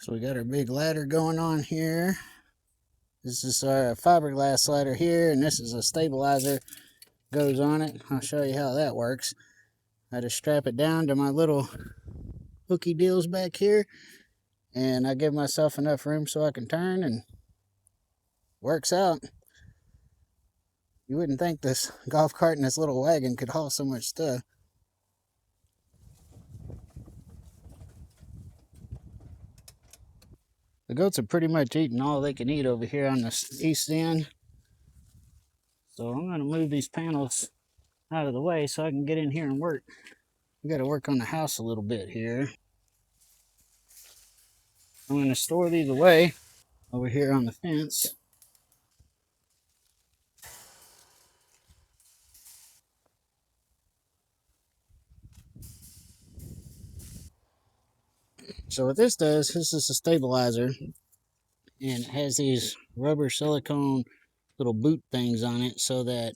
So we got our big ladder going on here. This is our fiberglass ladder here, and this is a stabilizer goes on it. I'll show you how that works. I just strap it down to my little hooky deals back here, and I give myself enough room so I can turn, and works out. You wouldn't think this golf cart and this little wagon could haul so much stuff. The goats are pretty much eating all they can eat over here on the east end. So I'm going to move these panels out of the way so I can get in here and work. We got to work on the house a little bit here. I'm going to store these away over here on the fence. So what this does, this is a stabilizer, and it has these rubber silicone little boot things on it, so that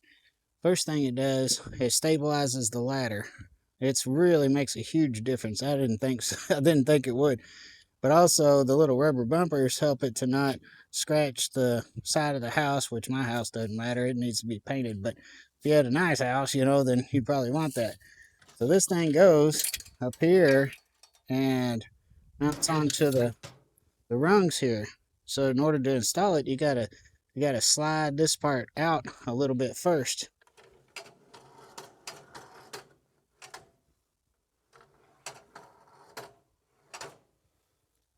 first thing it does, it stabilizes the ladder. It's really makes a huge difference. I didn't think so. I didn't think it would. But also the little rubber bumpers help it to not scratch the side of the house, which my house doesn't matter. It needs to be painted. But if you had a nice house, then you probably want that. So this thing goes up here and mounts onto the rungs here. So in order to install it, you gotta slide this part out a little bit first.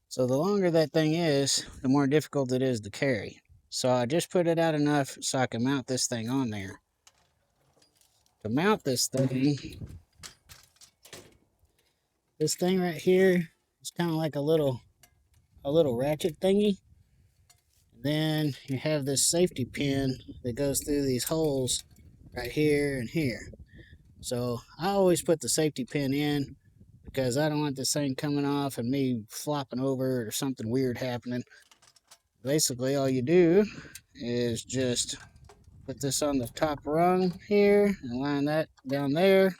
So the longer that thing is, the more difficult it is to carry. So I just put it out enough so I can mount this thing on there. To mount this thing right here is kind of like a little ratchet thingy. Then you have this safety pin that goes through these holes right here and here. So I always put the safety pin in because I don't want this thing coming off and me flopping over or something weird happening. Basically, all you do is just put this on the top rung here and line that down there.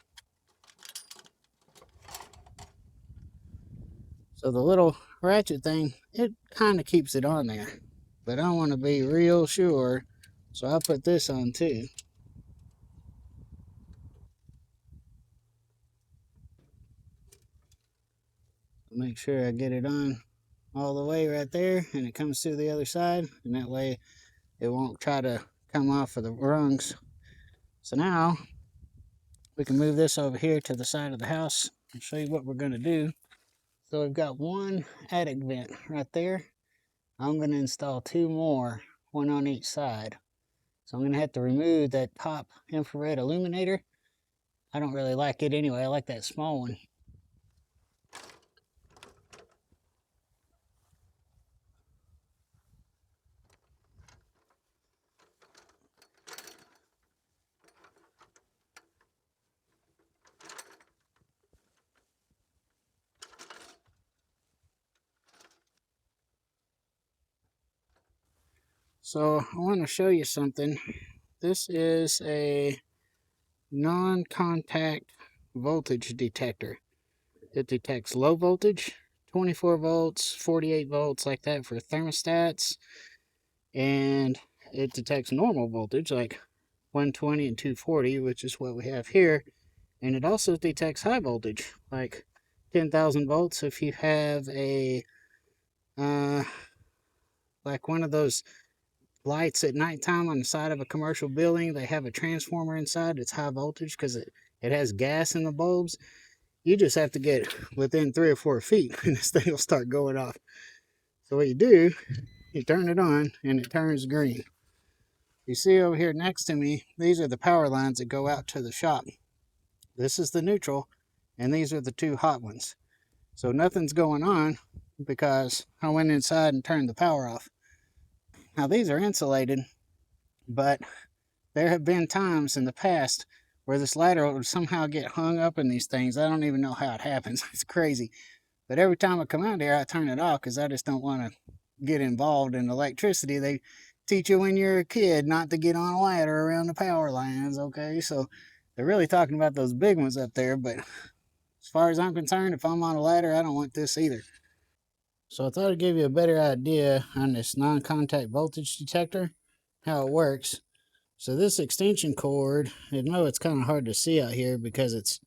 So the little ratchet thing, it kind of keeps it on there. But I want to be real sure, so I put this on too. Make sure I get it on all the way right there, and it comes through the other side, and that way it won't try to come off of the rungs. So now we can move this over here to the side of the house and show you what we're going to do. So we've got one attic vent right there. I'm going to install two more, one on each side. So I'm going to have to remove that top infrared illuminator. I don't really like it anyway. I like that small one. So I want to show you something. This is a non-contact voltage detector. It detects low voltage, 24 volts, 48 volts, like that for thermostats. And it detects normal voltage, like 120 and 240, which is what we have here. And it also detects high voltage, like 10,000 volts if you have a, like one of those lights at nighttime on the side of a commercial building. They have a transformer inside. It's high voltage because it has gas in the bulbs. You just have to get within 3 or 4 feet and this thing will start going off. So what you do, you turn it on and it turns green. You see over here next to me, these are the power lines that go out to the shop. This is the neutral, and these are the two hot ones. So nothing's going on because I went inside and turned the power off. Now these are insulated, but there have been times in the past where this ladder would somehow get hung up in these things. I don't even know how it happens. It's crazy. But every time I come out here, I turn it off because I just don't want to get involved in electricity. They teach you when you're a kid not to get on a ladder around the power lines, okay? So they're really talking about those big ones up there, but as far as I'm concerned, if I'm on a ladder, I don't want this either. So I thought I'd give you a better idea on this non-contact voltage detector, how it works. So this extension cord, I know it's kind of hard to see out here because it's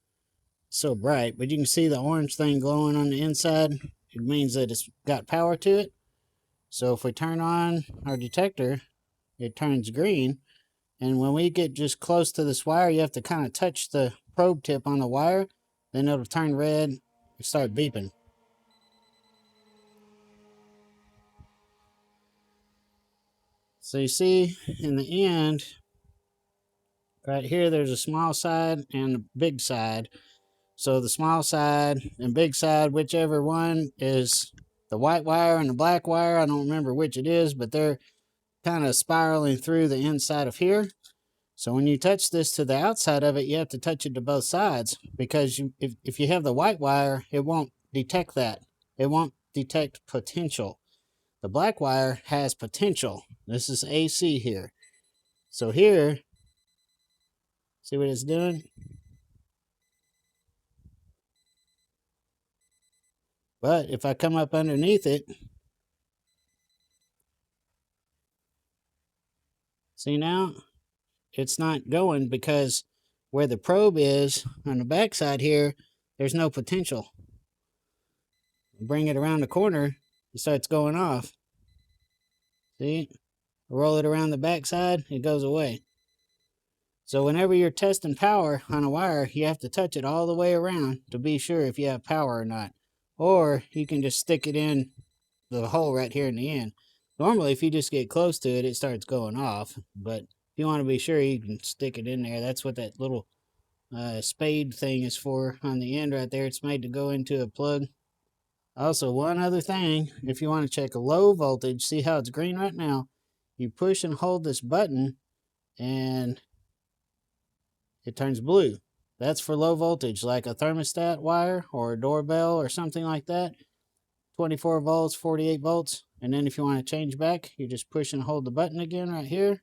so bright, but you can see the orange thing glowing on the inside. It means that it's got power to it. So if we turn on our detector, it turns green. And when we get just close to this wire, you have to kind of touch the probe tip on the wire. Then it'll turn red and start beeping. So you see in the end, right here, there's a small side and a big side. So the small side and big side, whichever one is the white wire and the black wire, I don't remember which it is, but they're kind of spiraling through the inside of here. So when you touch this to the outside of it, you have to touch it to both sides because if you have the white wire, it won't detect that. It won't detect potential. The black wire has potential. This is AC here. So here, see what it's doing? But if I come up underneath it, see now? It's not going because where the probe is on the back side here, there's no potential. Bring it around the corner, it starts going off. See? Roll it around the back side, it goes away. So whenever you're testing power on a wire, you have to touch it all the way around to be sure if you have power or not. Or you can just stick it in the hole right here in the end. Normally, if you just get close to it, it starts going off. But if you want to be sure, you can stick it in there. That's what that little spade thing is for on the end right there. It's made to go into a plug. Also, one other thing, if you want to check a low voltage, see how it's green right now, you push and hold this button and it turns blue. That's for low voltage, like a thermostat wire or a doorbell or something like that. 24 volts, 48 volts. And then if you want to change back, you just push and hold the button again right here.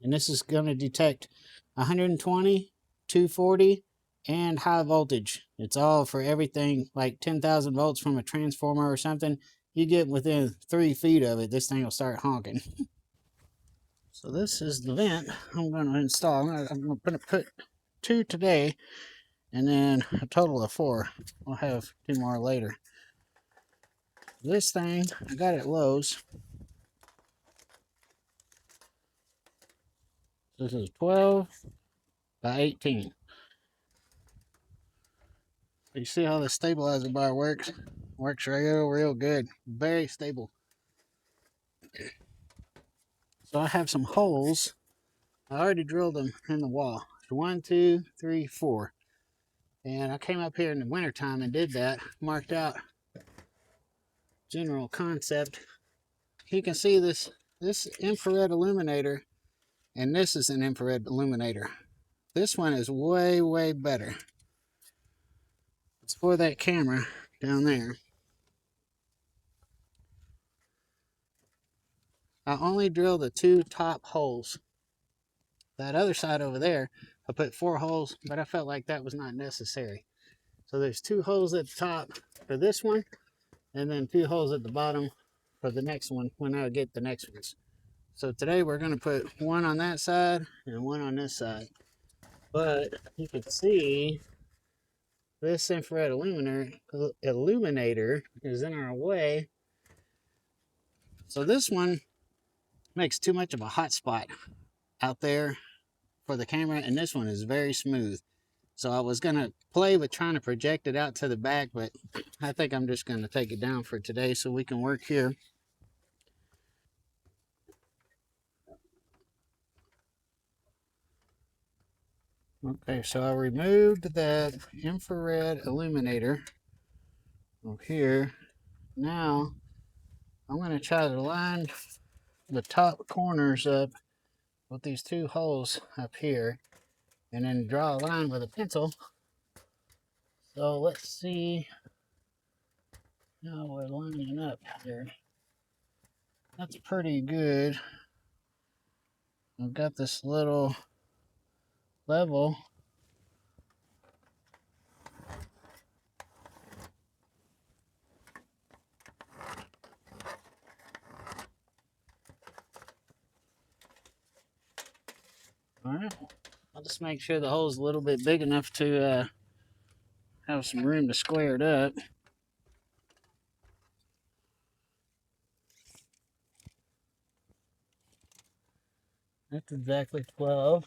And this is going to detect 120, 240, and high voltage. It's all for everything like 10,000 volts from a transformer or something. You get within 3 feet of it, this thing will start honking. So this is the vent I'm going to install. I'm going to put 2 today and then a total of 4. We'll have 2 more later. This thing I got at Lowe's. This is 12 by 18. You see how the stabilizer bar works? Works real good. Very stable. So I have some holes. I already drilled them in the wall. 1, 2, 3, 4. And I came up here in the wintertime and did that. Marked out general concept. You can see this infrared illuminator, and this is an infrared illuminator. This one is way better. It's for that camera down there. I only drilled the 2 top holes. That other side over there, I put 4 holes, but I felt like that was not necessary. So there's 2 holes at the top for this one, and then 2 holes at the bottom for the next one when I get the next ones. So today we're going to put 1 on that side and 1 on this side. But you can see this infrared illuminator is in our way. So this one makes too much of a hot spot out there for the camera, and this one is very smooth. So I was gonna play with trying to project it out to the back, but I think I'm just gonna take it down for today so we can work here. Okay, so I removed that infrared illuminator over here. Now I'm gonna try to line the top corners up with these 2 holes up here and then draw a line with a pencil. So let's see how we're lining up here. That's pretty good. I've got this little level. All right. I'll just make sure the hole's a little bit big enough to have some room to square it up. That's exactly 12.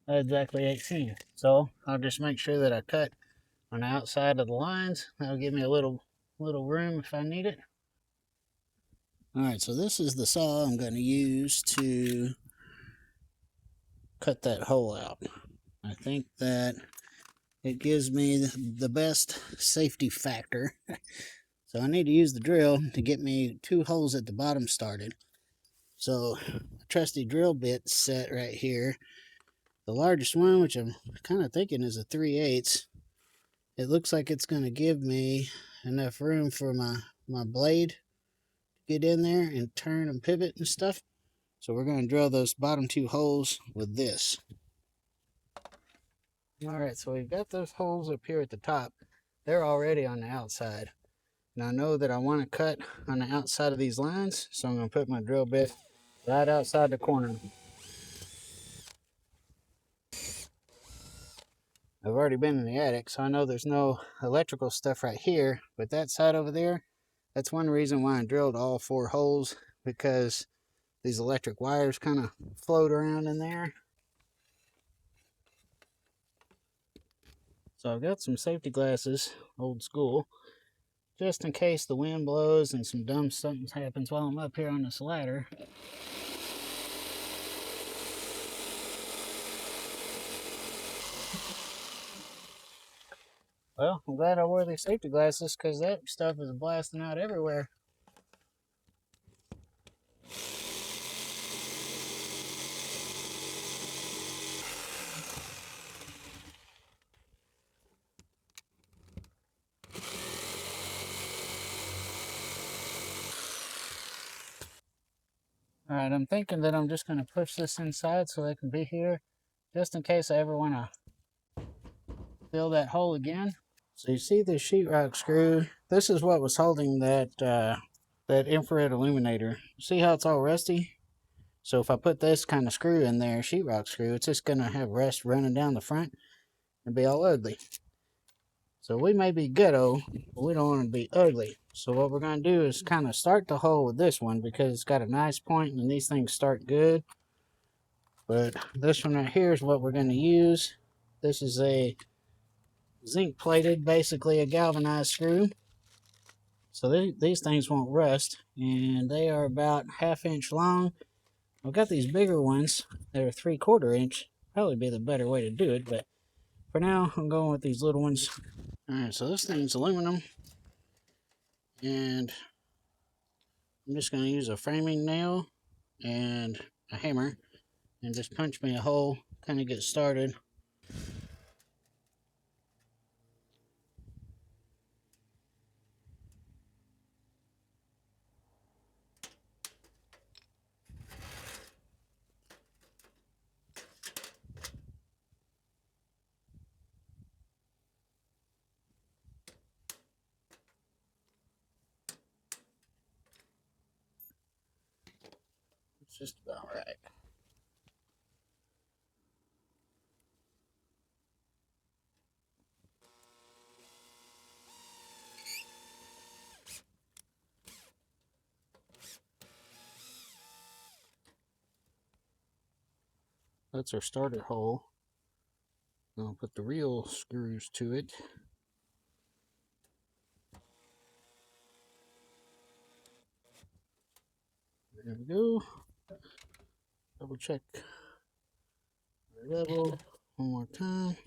That's exactly 18. So I'll just make sure that I cut on the outside of the lines. That'll give me a little room if I need it. All right, so this is the saw I'm going to use to cut that hole out. I think that it gives me the best safety factor. So I need to use the drill to get me 2 holes at the bottom started. So a trusty drill bit set right here. The largest one, which I'm kind of thinking is a 3/8. It looks like it's going to give me enough room for my blade to get in there and turn and pivot and stuff. So we're going to drill those bottom 2 holes with this. All right, so we've got those holes up here at the top. They're already on the outside. And I know that I want to cut on the outside of these lines, so I'm going to put my drill bit right outside the corner. I've already been in the attic, so I know there's no electrical stuff right here, but that side over there, that's one reason why I drilled all 4 holes, because these electric wires kind of float around in there. So I've got some safety glasses, old school, just in case the wind blows and some dumb something happens while I'm up here on this ladder. Well, I'm glad I wore these safety glasses because that stuff is blasting out everywhere. All right, I'm thinking that I'm just going to push this inside so they can be here just in case I ever want to fill that hole again. So you see this sheetrock screw? This is what was holding that infrared illuminator. See how it's all rusty? So if I put this kind of screw in there, sheetrock screw, it's just going to have rust running down the front and be all ugly. So we may be ghetto, but we don't want to be ugly. So what we're going to do is kind of start the hole with this one because it's got a nice point and these things start good. But this one right here is what we're going to use. This is a zinc plated, basically a galvanized screw. So these things won't rust, and they are about 1/2 inch long. I've got these bigger ones that are 3/4 inch. Probably be the better way to do it, but for now I'm going with these little ones. All right, so this thing's aluminum, and I'm just going to use a framing nail and a hammer and just punch me a hole, kind of get started. It's just about right. That's our starter hole. I'll put the real screws to it. There we go. Double check the level one more time.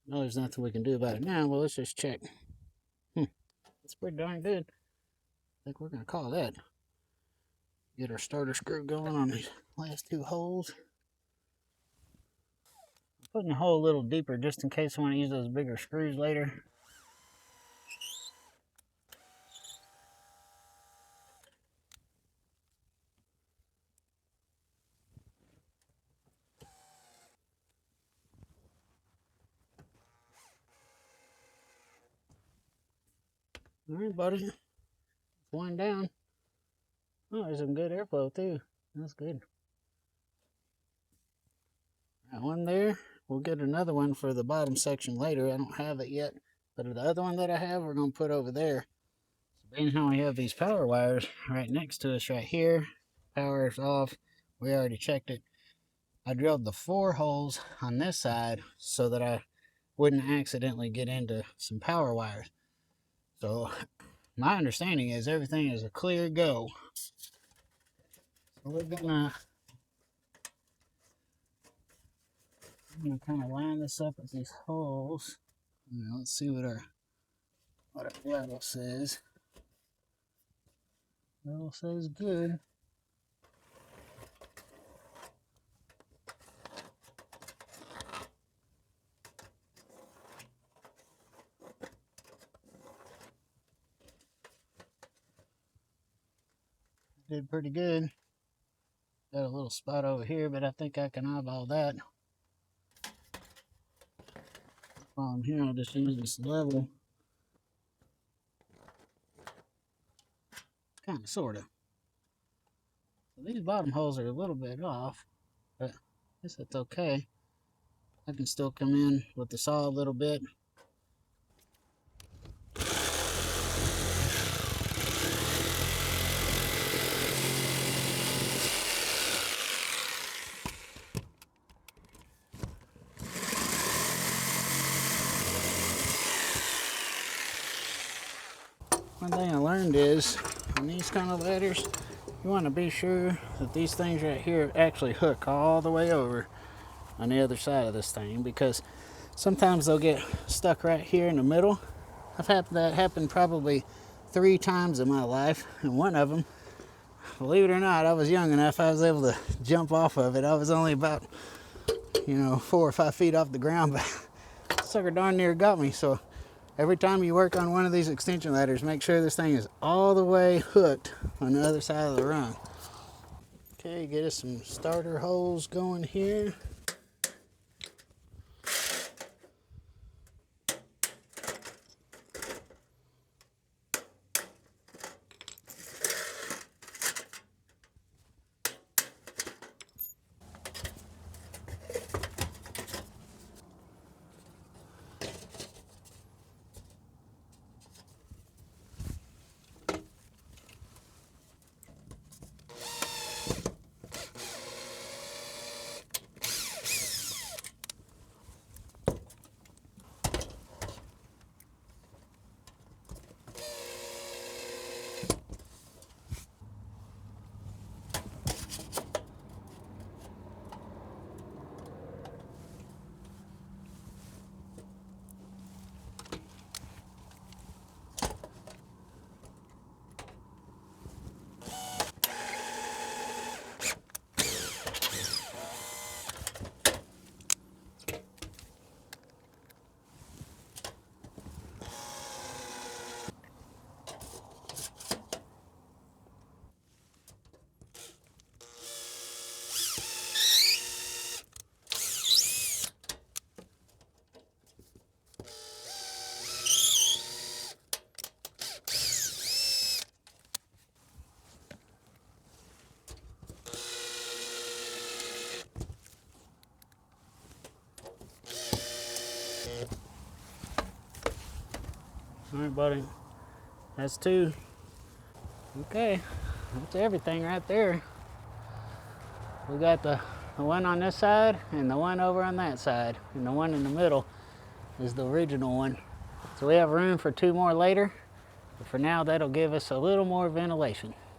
No, there's nothing we can do about it now. Well, let's just check. That's pretty darn good. think we're gonna call that. Get our starter screw going on these last two holes. I'm putting the hole a little deeper just in case I want to use those bigger screws later. All right, buddy. One down. Oh, there's some good airflow too. That's good. That one there. We'll get another one for the bottom section later. I don't have it yet. But the other one that I have, we're going to put over there. So being how we have these power wires right next to us right here. Power is off. We already checked it. I drilled the 4 holes on this side so that I wouldn't accidentally get into some power wires. So my understanding is everything is a clear go. So we're gonna kind of line this up with these holes. Now, let's see what our level says. Level says good. Did pretty good. Got a little spot over here, but I think I can eyeball that. On here, I'll just use this level. Kind of, sort of. So these bottom holes are a little bit off, but I guess that's okay. I can still come in with the saw a little bit. One thing I learned is on these kind of ladders, you want to be sure that these things right here actually hook all the way over on the other side of this thing, because sometimes they'll get stuck right here in the middle. I've had that happen probably 3 times in my life, and one of them, believe it or not, I was young enough I was able to jump off of it. I was only about 4 or 5 feet off the ground, but sucker darn near got me. So every time you work on one of these extension ladders, make sure this thing is all the way hooked on the other side of the rung. Okay, get us some starter holes going here. All right, buddy. That's 2. Okay, that's everything right there. We got the one on this side and the one over on that side. And the one in the middle is the original one. So we have room for 2 more later. But for now, that'll give us a little more ventilation.